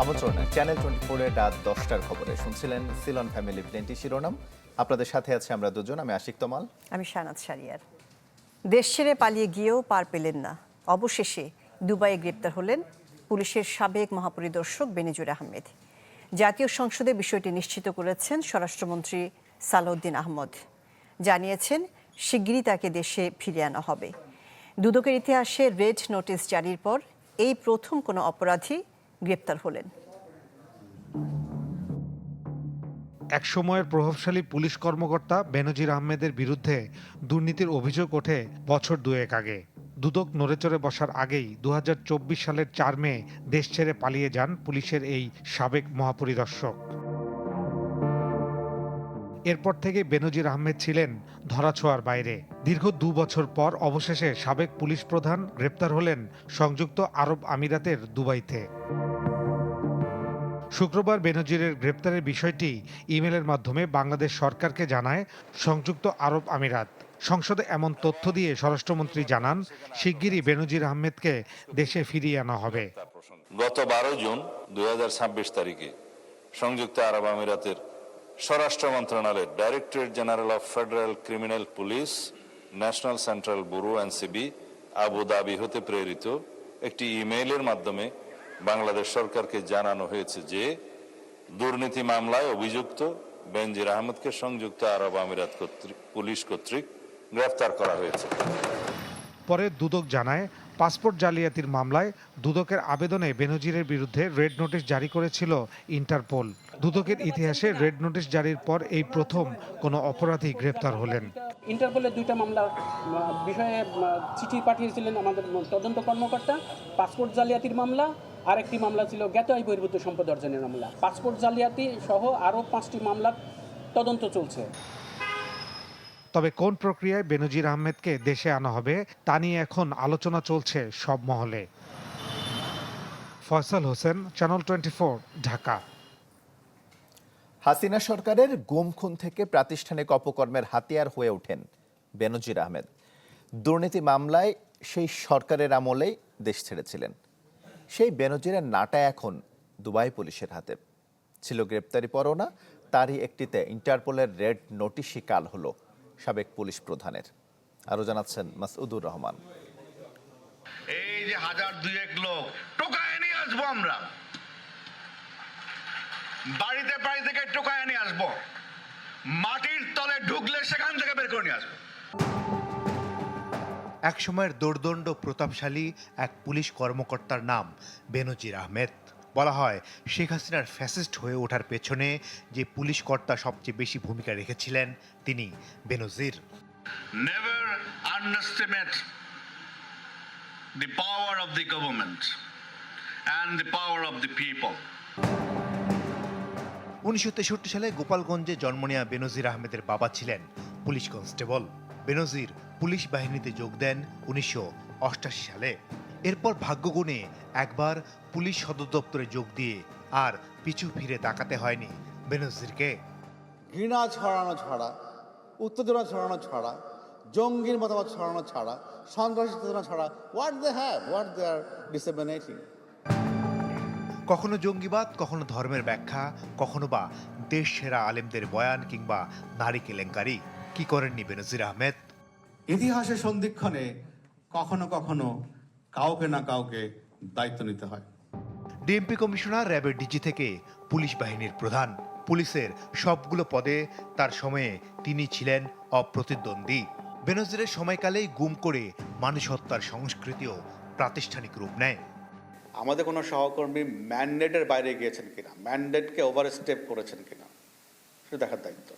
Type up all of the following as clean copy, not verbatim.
আমন্ত্রণ চ্যানেল 24 এর রাত 10টার খবরে শুনছিলেন সিলন ফ্যামিলি প্লেনটি শিরোনাম। আপনাদের সাথে আছে আমরা দুজন, আমি আশিক তমাল, আমি শানাত শারিয়ার। দেশ ছেড়ে পালিয়ে গিয়েও পার পেলেন না, অবশেষে দুবাইয়ে গ্রেপ্তার হলেন পুলিশের সাবেক মহাপরিদর্শক বেনজির আহমেদ। জাতীয় সংসদে বিষয়টি নিশ্চিত করেছেন স্বরাষ্ট্রমন্ত্রী সালাউদ্দিন আহমদ। জানিয়েছেন শিগগিরই তাকে দেশে ফিরিয়ে আনা হবে। দুদকের ইতিহাসে রেড নোটিশ জারির পর এই প্রথম কোনো অপরাধী গ্রেপ্তার হলেন। একসময়ের প্রভাবশালী পুলিশ কর্মকর্তা বেনজির আহমেদের বিরুদ্ধে দুর্নীতির অভিযোগ ওঠে বছর দুয়েক আগে। দুদক নড়েচড়ে বসার আগেই 2024 সালের 4 মে দেশ ছেড়ে পালিয়ে যান পুলিশের এই সাবেক মহাপরিদর্শক। এরপর থেকে বেনজির আহমেদ ছিলেন ধরাছোঁয়ার বাইরে। দীর্ঘ 2 বছর পর অবশেষে সাবেক পুলিশ প্রধান গ্রেপ্তার হলেন সংযুক্ত আরব আমিরাতের দুবাইতে। শুক্রবার বেনজিরের গ্রেপ্তারের বিষয়টি ইমেলের মাধ্যমে বাংলাদেশ সরকারকে জানায় সংযুক্ত আরব আমিরাত। সংসদে এমন তথ্য দিয়ে স্বরাষ্ট্রমন্ত্রী জানান, শিগগিরই বেনজির আহমেদকে দেশে ফিরিয়ে আনা হবে। গত 12 জুন 2026 তারিখে সংযুক্ত আরব আমিরাতের স্বরাষ্ট্র মন্ত্রণালয়ের directorate general of federal criminal police, national central bureau NCB, Abu Dhabi হতে প্রেরিত একটি ইমেইলের মাধ্যমে বাংলাদেশ সরকারকে জানানো হয়েছে যে দুর্নীতি মামলায় অভিযুক্ত বেনজির আহমেদকে সংযুক্ত আরব আমিরাত পুলিশ কর্তৃক গ্রেফতার করা হয়েছে। পরে দুদক জানায়, পাসপোর্ট জালিয়াতির মামলায় দুদকের আবেদনে বেনজিরের বিরুদ্ধে রেড নোটিশ জারি করেছিল ইন্টারপোল। দুদকের ইতিহাসে রেড নোটিশ জারির পর এই প্রথম কোনো অপরাধী গ্রেপ্তার হলেন। ইন্টারপোলের 2টা মামলা বিষয়ে চিঠি পাঠিয়েছিলেন আমাদের তদন্ত কর্মকর্তা। পাসপোর্ট জালিয়াতির মামলা, আরেকটি মামলা ছিল জ্ঞাত আয় বহির্ভূত সম্পদ অর্জনের মামলা। পাসপোর্ট জালিয়াতি সহ আরও 5টি মামলার তদন্ত চলছে। তবে কোন প্রক্রিয়ায় বেনজির আহমেদকে দেশে আনা হবে তা নিয়ে এখন আলোচনা চলছে সব মহলে। ফয়সাল হোসেন, চ্যানেল 24, ঢাকা। হাসিনা সরকারের গুম খুন থেকে প্রাতিষ্ঠানিক অপকর্মের হাতিয়ার হয়ে ওঠেন বেনজির আহমেদ। দুর্নীতি মামলায় সেই সরকারের আমলেই দেশ ছেড়েছিলেন। সেই বেনজিরের নাটা এখন দুবাই পুলিশের হাতে। ছিল গ্রেপ্তারি পরোয়ানা, তারই একটিতে ইন্টারপোলের রেড নোটিশই কাল হলো সাবেক পুলিশ প্রধানের। আরো জানাচ্ছেন মাসউদুর রহমান। এই যে 1000-2000 লোক টোকায় নিয়ে আসবো, আমরা বাড়িতে বাড়ি থেকে টোকায় নিয়ে আসবো, মাটির তলে ঢুকলে সেখান থেকে বের করে নিয়ে আসবো। একসময়ের দোর্দণ্ড প্রতাপশালী এক পুলিশ কর্মকর্তার নাম বেনজির আহমেদ। বলা হয়, শেখ হাসিনার ফ্যাসিস্ট হয়ে ওঠার পেছনে যে পুলিশ কর্তা সবচেয়ে বেশি ভূমিকা রেখেছিলেন তিনি Benazir. Never underestimate the power of the government and the power of the people. 1963 সালে গোপালগঞ্জে জন্ম নেওয়া বেনজির আহমেদের বাবা ছিলেন পুলিশ কনস্টেবল। বেনজির পুলিশ বাহিনীতে যোগ দেন 1988 সালে। এরপর ভাগ্যগুণে একবার পুলিশ সদর দপ্তরে যোগ দিয়ে আর পিছু ফিরে তাকাতে হয়নি বেনজিরকে। ঘৃণা ছড়ানো ছাড়া, উত্তেজনা ছড়ানো ছাড়া, জঙ্গির মতামত ছড়ানো ছাড়া, সন্ত্রাসী চেতনা ছাড়া, হোয়াট দে আর ডিসেমিনেটিং। কখনো জঙ্গিবাদ, কখনো ধর্মের ব্যাখ্যা, কখনো বা দেশ সেরা আলেমদের বয়ান কিংবা নারী কেলেঙ্কারি। কি করেননি বেনজির আহমেদ? ইতিহাসের সন্ধিক্ষণে কখনো কখনো কাউকে না কাউকে দায়িত্ব নিতে হয়। ডিএমপি কমিশনার, র্যাবের ডিজি থেকে পুলিশ বাহিনীর প্রধান, পুলিশের সবগুলো পদে তার সময়ে তিনি ছিলেন অপ্রতিদ্বন্দ্বী। বেনজিরের সময়কালেই গুম করে মানুষ হত্যার সংস্কৃতিও প্রাতিষ্ঠানিক রূপ নেয়। আমাদের কোনো সহকর্মী ম্যান্ডেটের বাইরে গিয়েছেন কিনা, ম্যান্ডেটকে ওভারস্টেপ করেছেন কিনা, সেটা দেখার দায়িত্ব।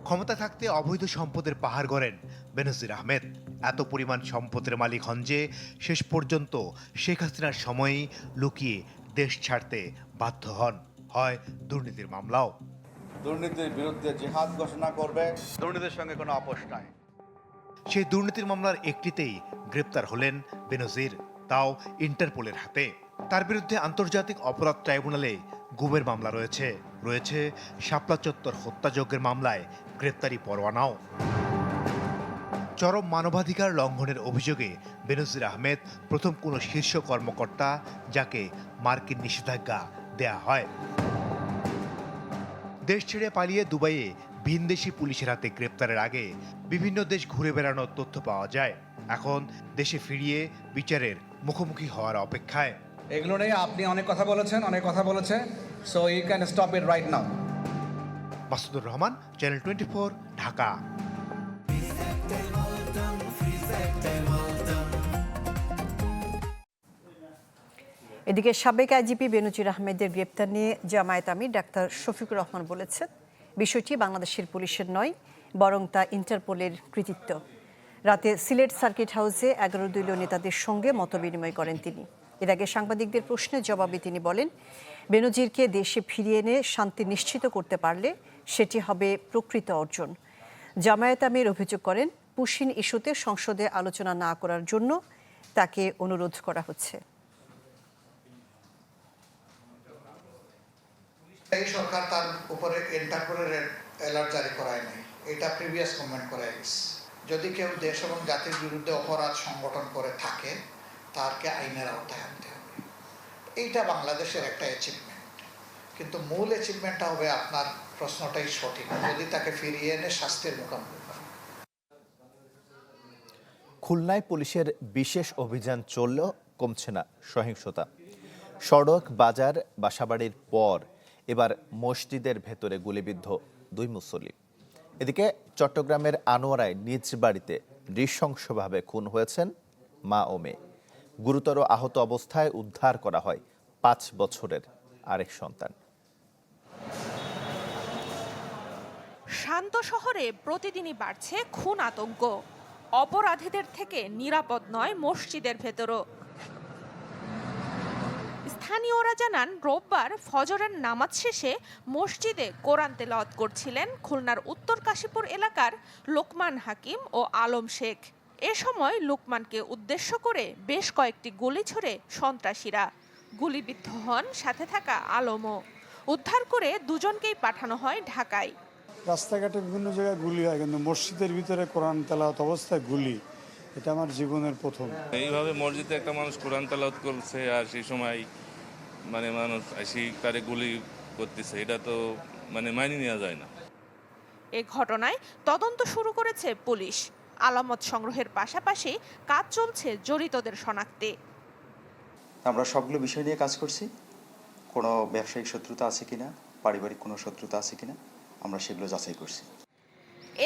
ক্ষমতা থাকতে অবৈধ সম্পদের পাহাড় গড়েন বেনজির আহমেদ। এত পরিমাণ সম্পদের মালিক হন যে শেষ পর্যন্ত শেখ হাসিনার সময়েই লুকিয়ে দেশ ছাড়তে বাধ্য হন। হয় দুর্নীতির মামলাও। দুর্নীতির বিরুদ্ধে জিহাদ ঘোষণা করবে, দুর্নীতির সঙ্গে কোনো আপোষ নাই। সেই দুর্নীতির মামলার একটিতেই গ্রেপ্তার হলেন বেনজির, তাও ইন্টারপোলের হাতে। তার বিরুদ্ধে আন্তর্জাতিক অপরাধ ট্রাইব্যুনালে গুমের মামলা রয়েছে শাপলা চত্বর হত্যাযজ্ঞের মামলায় গ্রেপ্তারি পরোয়ানাও। চরম মানবাধিকার লঙ্ঘনের অভিযোগে বেনজির আহমেদ প্রথম কোনো শীর্ষ কর্মকর্তা যাকে মার্কিন নিষেধাজ্ঞা দেয়া হয়। দেশ ছেড়ে পালিয়ে দুবাইয়ে ভিনদেশি পুলিশের হাতে গ্রেপ্তারের আগে বিভিন্ন দেশ ঘুরে বেড়ানোর তথ্য পাওয়া যায়। এখন দেশে ফিরিয়ে বিচারের মুখোমুখি হওয়ার অপেক্ষায়। এগুলো নিয়ে আপনি অনেক কথা বলেছেন, so you can stop it right now. Masudur Rahman, channel 24, Dhaka. এদিকে সাবেক আইজিপি বেনজির আহমেদের গ্রেপ্তার নিয়ে জামায়াত আমির ডাক্তার শফিকুর রহমান বলেছেন, বিষয়টি বাংলাদেশের পুলিশের নয়, বরং তা ইন্টারপোলের কৃতিত্ব। রাতে সিলেট সার্কিট হাউসে 11 দলীয় নেতাদের সঙ্গে মতবিনিময় করেন তিনি। এর আগে সাংবাদিকদের প্রশ্নের জবাবে তিনি বলেন, বেনজিরকে দেশে ফিরিয়ে এনে শান্তি নিশ্চিত করতে পারলে সেটি হবে প্রকৃত অর্জন। জামায়াত আমির অভিযোগ করেন, পুশিন ইস্যুতে সংসদে আলোচনা না করার জন্য তাকে অনুরোধ করা হচ্ছে। এই সরকার তার উপরে ইন্টারপোলের অ্যালার্ট জারি করায় নাই, এটা প্রিভিয়াস গভর্নমেন্ট করায় গেছে। যদি কেউ দেশ এবং জাতির বিরুদ্ধে অপরাধ সংগঠন করে থাকে তারকে আইনের আওতায় আনতে হবে। এইটা বাংলাদেশের একটা অ্যাচিভমেন্ট, কিন্তু মূল অ্যাচিভমেন্টটা হবে আপনার প্রশ্নটাই সঠিক, যদি তাকে ফিরিয়ে এনে শাস্তির মুখোমুখি করে। খুলনায় পুলিশের বিশেষ অভিযান চললেও কমছে না সহিংসতা। সড়ক, বাজার, বাসাবাড়ির পর এবার মসজিদের ভেতরে গুলিবিদ্ধ 2 মুসল্লি। এদিকে চট্টগ্রামের আনোয়ারায় নিজ বাড়িতে নৃশংসভাবে খুন হয়েছেন মা ও মেয়ে। গুরুতর আহত অবস্থায় উদ্ধার করা হয় 5 বছরের আরেক সন্তান। শান্ত শহরে প্রতিদিনই বাড়ছে খুন আতঙ্ক। অপরাধীদের থেকে নিরাপদ নয় মসজিদের ভেতরও। স্থানীয়রা জানান, রোববার ফজরের নামাজ শেষে মসজিদে কোরআন তেলাওয়াত করছিলেন খুলনার উত্তর কাশীপুর এলাকার লোকমান হাকিম ও আলম শেখ। এ সময় লোকমানকে উদ্দেশ্য করে বেশ কয়েকটি গুলি ছোড়ে সন্ত্রাসীরা। গুলিবিদ্ধ হন সাথে থাকা আলমও। উদ্ধার করে দুজনকেই পাঠানো হয় ঢাকায়। রাস্তাঘাটে বিভিন্ন জায়গায় গুলি হয়, কিন্তু মসজিদের ভিতরে কোরআন তেলাওয়াত অবস্থায় গুলি, এটা আমার জীবনের প্রথম। এইভাবে মসজিদে একটা মানুষ কোরআন তেলাওয়াত করছে আর সেই সময় মানুষ আসি তারে গুলি করতেছে, এটা তো মাইনে নেওয়া যায় না। এ ঘটনায় তদন্ত শুরু করেছে পুলিশ। আলামত সংগ্রহের পাশাপাশি কাজ চলছে জড়িতদের শনাক্তে। আমরা সবগুলো বিষয় নিয়ে কাজ করছি। কোনো ব্যবসায়িক শত্রুতা আছে কিনা, পারিবারিক কোনো শত্রুতা আছে কিনা, আমরা সেগুলো যাচাই করছি।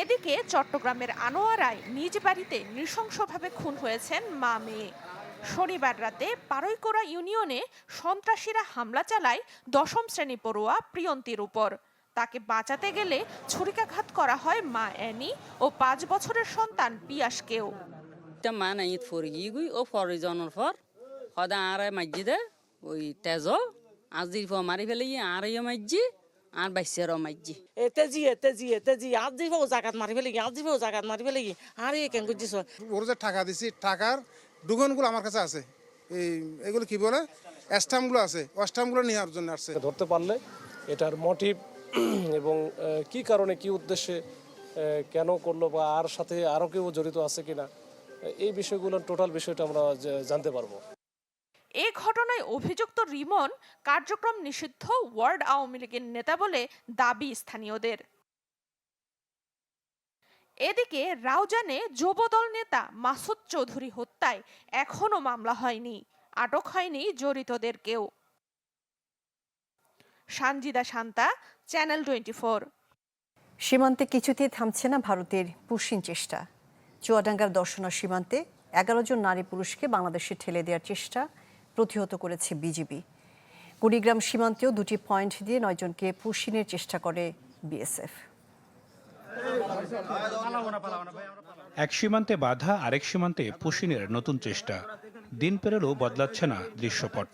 এদিকে চট্টগ্রামের আনোয়ারায় নিজ বাড়িতে নৃশংসভাবে খুন হয়েছেন মা মেয়ে। শনিবার রাতে পারৈকোড়া ইউনিয়নে সন্ত্রাসীরা হামলা চালায় 10ম শ্রেণী পড়ুয়া প্রিয়ন্তীর উপর। তাকে বাঁচাতে গেলে ছুরিকাঘাত করা হয় মা অ্যানি ও 5 বছরের সন্তান পিয়াসকেও। মা নাই ফরগি ও ফরিজনের পর সদা আরে মসজিদে ওই তেজ আজির পর মারি ফেলে আর মাইজি আর বাইসেরও মাইজি তেজি আজ দিব জাকাত মারি ফেলে আজ দিব জাকাত মারি ফেলে আর কেন করছিস ওর যে টাকা দিছি, টাকার দুগুণগুলো আমার কাছে আছে। এগুলো কি বলে স্ট্যাম্পগুলো আছে, স্ট্যাম্পগুলো নেওয়ার জন্য আসছে। ধরতে পারলে এটার মোটিভ এবং কি কারণে কি উদ্দেশ্যে কেন করলো বা আর সাথে আরো কেউ জড়িত আছে কিনা, এই বিষয়গুলো টোটাল বিষয়টা আমরা জানতে পারবো। এ ঘটনায় অভিযুক্ত রিমন কার্যক্রম নিষিদ্ধ ওয়ার্ড আওয়ামী লীগের নেতা বলে দাবি স্থানীয়দের। এদিকে রাউজানে যুবদল নেতা মাসুদ চৌধুরী হত্যায় এখনো মামলা হয়নি, আটক হয়নি জড়িতদের কেউ। সানজিদা শান্তা, চ্যানেল 24। সীমান্তে কিছুতেই থামছে না ভারতের পুশিন চেষ্টা। চুয়াডাঙ্গার দর্শনা সীমান্তে 11 জন নারী পুরুষকে বাংলাদেশে ঠেলে দেওয়ার চেষ্টা প্রতিহত করেছে বিজিবি। কুড়িগ্রাম সীমান্তেও 2টি পয়েন্ট দিয়ে 9 জনকে পুশিনের চেষ্টা করে বিএসএফ। এক সীমান্তে বাধা, আরেক সীমান্তে পুশিনের নতুন চেষ্টা। দিন পেরোলেও বদলাচ্ছে না দৃশ্যপট।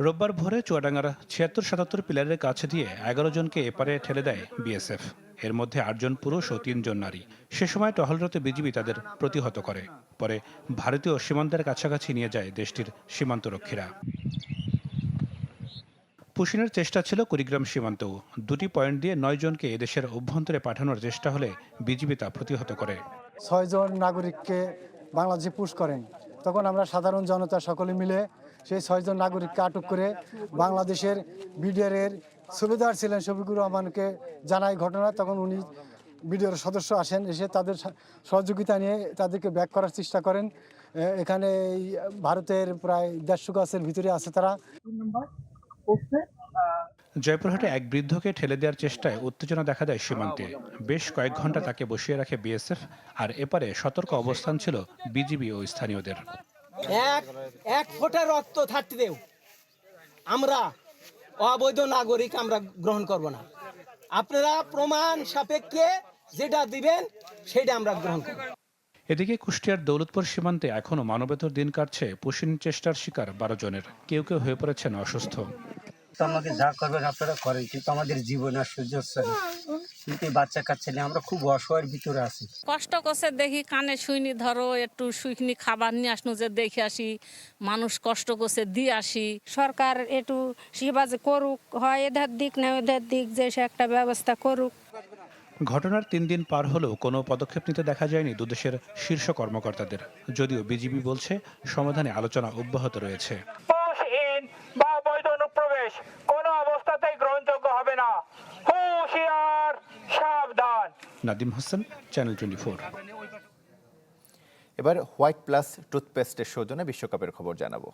রোববার ভোরে চুয়াডাঙ্গার 76-77 পিলারের কাছে দিয়ে 11 জনকে এপারে ঠেলে দেয় বিএসএফ। এর মধ্যে 8 জন পুরুষ ও 3 জন নারী। সে সময় টহলরত বিজিবি তাদের প্রতিহত করে। পরে ভারতীয় সীমান্তের কাছাকাছি নিয়ে যায় দেশটির সীমান্তরক্ষীরা। পুশিনের চেষ্টা ছিল কুড়িগ্রাম সীমান্তেও। 2টি পয়েন্ট দিয়ে 9 জনকে এদেশের অভ্যন্তরে পাঠানোর চেষ্টা হলে বিজিবি তা প্রতিহত করে। 6 জন নাগরিককে বাংলাদেশে পুশ করেন, তখন আমরা সাধারণ জনতা সকলে মিলে সেই 6 জন নাগরিককে আটক করে বাংলাদেশের বিডিআরের সুবেদার ছিলেন শফিকুর রহমানকে জানায় ঘটনা। তখন উনি বিডিআর সদস্য আসেন, এসে তাদের সহযোগিতা নিয়ে তাদেরকে ব্যাক করার চেষ্টা করেন। এখানে এই ভারতের প্রায় 150 গাছের ভিতরে আছে তারা। জয়পুরহাটে এক বৃদ্ধকে ঠেলে দেওয়ার চেষ্টায় উত্তেজনা দেখা দেয় সীমান্তে। বেশ কয়েক ঘন্টা তাকে বসিয়ে রাখে বিএসএফ, আর এপারে সতর্ক অবস্থান ছিল বিজিবি ও স্থানীয়দের। এক ফোঁটা রক্ত থাকতে দেও, আমরা অবৈধ নাগরিক আমরা গ্রহণ করব না। আপনারা প্রমাণ সাপেক্ষে যেটা দিবেন সেটা আমরা গ্রহণ করব। এদিকে কুষ্টিয়ার দৌলতপুর সীমান্তে এখনও মানবেতর দিন কাটছে পুশিন চেষ্টার শিকার 12 জনের। কেউ কেউ হয়ে পড়েছেন অসুস্থ। আমাকে যা করবেন আপনারা করেন, কিন্তু আমাদের জীবন আর সহ্য হচ্ছে না। কিন্তু বাচ্চা কাচ্চা নিয়ে আমরা খুব অসহায়ের ভিতরে আছি। কষ্ট করছে দেখি, কানে শুইনি, ধরো একটু শুইনি খাবার নিয়ে আসনো যে দেখে আসি, মানুষ কষ্ট করছে দিয়ে আসি। সরকার একটু সেবা যে করুক, হয় এদের দিক না ওদের দিক, যে সে একটা ব্যবস্থা করুক। ঘটনার 3 দিন পার হলেও কোনো পদক্ষেপ নিতে দেখা যায়নি দুদেশের শীর্ষ কর্মকর্তাদের। যদিও বিজিবি বলছে সমাধানে আলোচনা অব্যাহত রয়েছে। বা বৈধ অনুপ্রবেশ কোনো অবস্থাতেই গ্রহণযোগ্য হবে না। হুঁশিয়ার, সাবধান। নাদিম হোসেন, চ্যানেল 24। এবার হোয়াইট প্লাস টুথপেস্টের সৌজন্যে বিশ্বকাপের খবর জানাবো।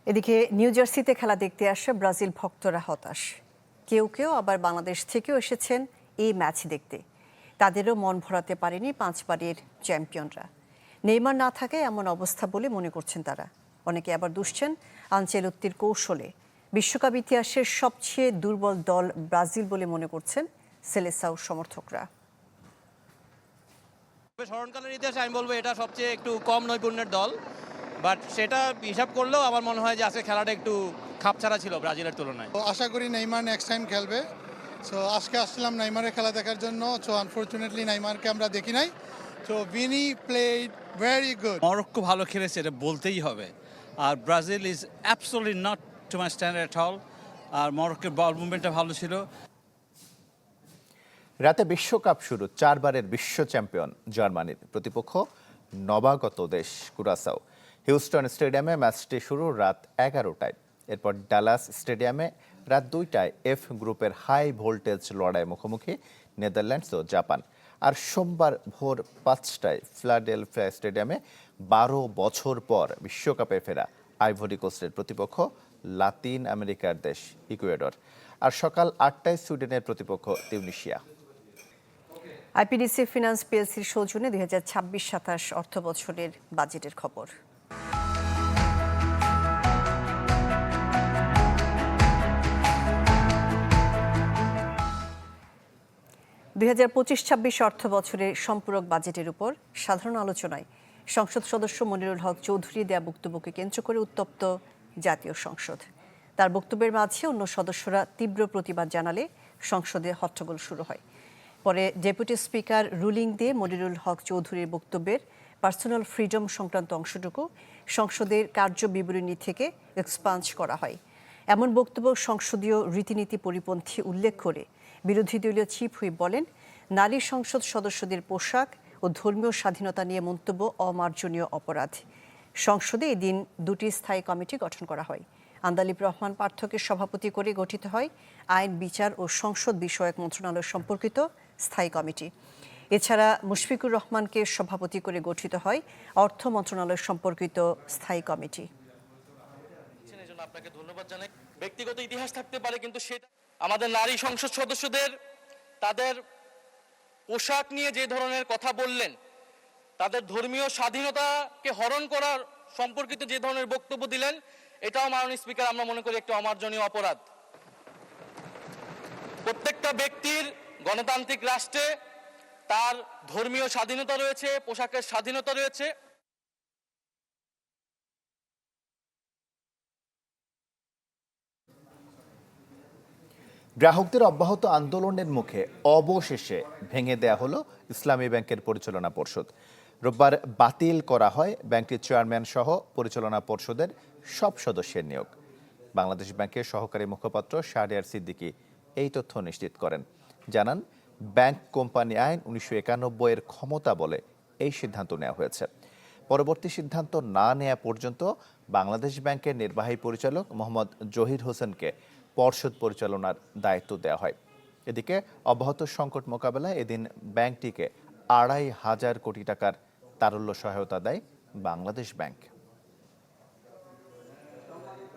এদিকে নিউ জার্সিতে খেলা দেখতে আসা ব্রাজিল ভক্তরা হতাশ। কেউ কেউ আবার বাংলাদেশ থেকেও এসেছেন এই ম্যাচ দেখতে। তাদেরও মন ভরাতে পারেনি 5 বারের চ্যাম্পিয়নরা। নেইমার না থাকায় এমন অবস্থা বলে মনে করছেন তারা। অনেকে আবার দুষছেন আনচেলত্তির কৌশলে। বিশ্বকাপ ইতিহাসের সবচেয়ে দুর্বল দল ব্রাজিল বলে মনে করছেন সেলেসাও সমর্থকরা। স্মরণকালের ইতিহাসে আমি বলবো এটা সবচেয়ে একটু কম নৈপুণ্যের দল, বাট সেটা হিসাব করলেও আমার মনে হয় যে আজকে খেলাটা একটু খাপছাড়া ছিল ব্রাজিলের তুলনায়। আশা করি নেইমার নেক্সট টাইম খেলবে। সো আজকে আসছিলাম নেইমারের খেলা দেখার জন্য। সো আনফরচুনেটলি নেইমারকে আমরা দেখি নাই। So Vini played very good. Morocco ভালো খেলেছে, এটা বলতেই হবে। আর Brazil is absolutely not to my standard at all. আর মরক্কোর বল মুভমেন্টটা ভালো ছিল। রাতে বিশ্বকাপ শুরু। 4 বারের বিশ্ব চ্যাম্পিয়ন জার্মানির প্রতিপক্ষ নবাগত দেশ কুরাসাও। হিউস্টন স্টেডিয়ামে ম্যাচটি শুরু রাত 11টায়। এরপর ডালাস স্টেডিয়ামে রাত 2টায় এফ গ্রুপের হাই ভোল্টেজ লড়াই মুখোমুখি নেদারল্যান্ডস ও জাপান। আর সোমবার ভোর 5টায় ফিলাডেলফিয়া স্টেডিয়ামে 12 বছর পর বিশ্বকাপে ফেরা আইভরি কোস্টের প্রতিপক্ষ লাতিন আমেরিকার দেশ ইকুয়েডর। আর সকাল 8টায় সুইডেনের প্রতিপক্ষ তিউনিশিয়া। আইপিডিসি ফিনান্স পিএলসির সৌজন্যে 2026-27 অর্থ বছরের বাজেটের খবর। দুই 2025-26 অর্থ বছরের সম্পূরক বাজেটের উপর সাধারণ আলোচনায় সংসদ সদস্য মনিরুল হক চৌধুরী দেয়া বক্তব্যকে কেন্দ্র করে উত্তপ্ত জাতীয় সংসদ। তার বক্তব্যের মাঝে অন্য সদস্যরা তীব্র প্রতিবাদ জানালে সংসদে হট্টগোল শুরু হয়। পরে ডেপুটি স্পিকার রুলিং দিয়ে মনিরুল হক চৌধুরীর বক্তব্যের পার্সোনাল ফ্রিডম সংক্রান্ত অংশটুকু সংসদের কার্য বিবরণী থেকে এক্সপাঞ্জ করা হয়। এমন বক্তব্য সংসদীয় রীতিনীতি পরিপন্থী উল্লেখ করে বিরোধী দলীয় চিফ হুইপ বলেন, নারী সংসদ সদস্যদের পোশাক ও ধর্মীয় স্বাধীনতা নিয়ে মন্তব্য অমার্জনীয় অপরাধ। সংসদে এদিন 2টি স্থায়ী কমিটি গঠন করা হয়। আন্দালিব রহমান পার্থকে সভাপতি করে গঠিত হয় আইন, বিচার ও সংসদ বিষয়ক মন্ত্রণালয় সম্পর্কিত স্থায়ী কমিটি। এছাড়া মুশফিকুর রহমানকে সভাপতি করে গঠিত হয় অর্থ মন্ত্রণালয় সম্পর্কিত স্থায়ী কমিটি। আপনাকে ধন্যবাদ জানাই। ব্যক্তিগত ইতিহাস থাকতে পারে, কিন্তু সেটা আমাদের নারী সংসদ সদস্যদের তাদের পোশাক নিয়ে যে ধরনের কথা বললেন, তাদের ধর্মীয় স্বাধীনতাকে হরণ করার সম্পর্কিত যে ধরনের বক্তব্য দিলেন, এটাও মাননীয় স্পিকার আমরা মনে করি একটা অমার্জনীয় অপরাধ। প্রত্যেকটা ব্যক্তির গণতান্ত্রিক রাষ্ট্রে তার ধর্মীয় স্বাধীনতা রয়েছে, পোশাকের স্বাধীনতা রয়েছে। গ্রাহকদের অব্যাহত আন্দোলনের মুখে অবশেষে ভেঙে দেয়া হলো ইসলামী ব্যাংকের পরিচালনা পর্ষদ। রোববার বাতিল করা হয় ব্যাংকটির চেয়ারম্যান সহ পরিচালনা পর্ষদের সব সদস্যের নিয়োগ। বাংলাদেশ ব্যাংকের সহকারী মুখপাত্র শাহরিয়ার সিদ্দিকী এই তথ্য নিশ্চিত করেন। জানান, ব্যাংক কোম্পানি আইন 1991 এর ক্ষমতা বলে এই সিদ্ধান্ত নেওয়া হয়েছে। পরবর্তী সিদ্ধান্ত না নেওয়া পর্যন্ত বাংলাদেশ ব্যাংকের নির্বাহী পরিচালক মোহাম্মদ জহির হোসেনকে পর্ষদ পরিচালনার দায়িত্ব দেওয়া হয়। এদিকে অব্যাহত সংকট মোকাবেলায় এদিন ব্যাংকটিকে 2,500 কোটি টাকার তারল্য সহায়তা দেয় বাংলাদেশ ব্যাংক।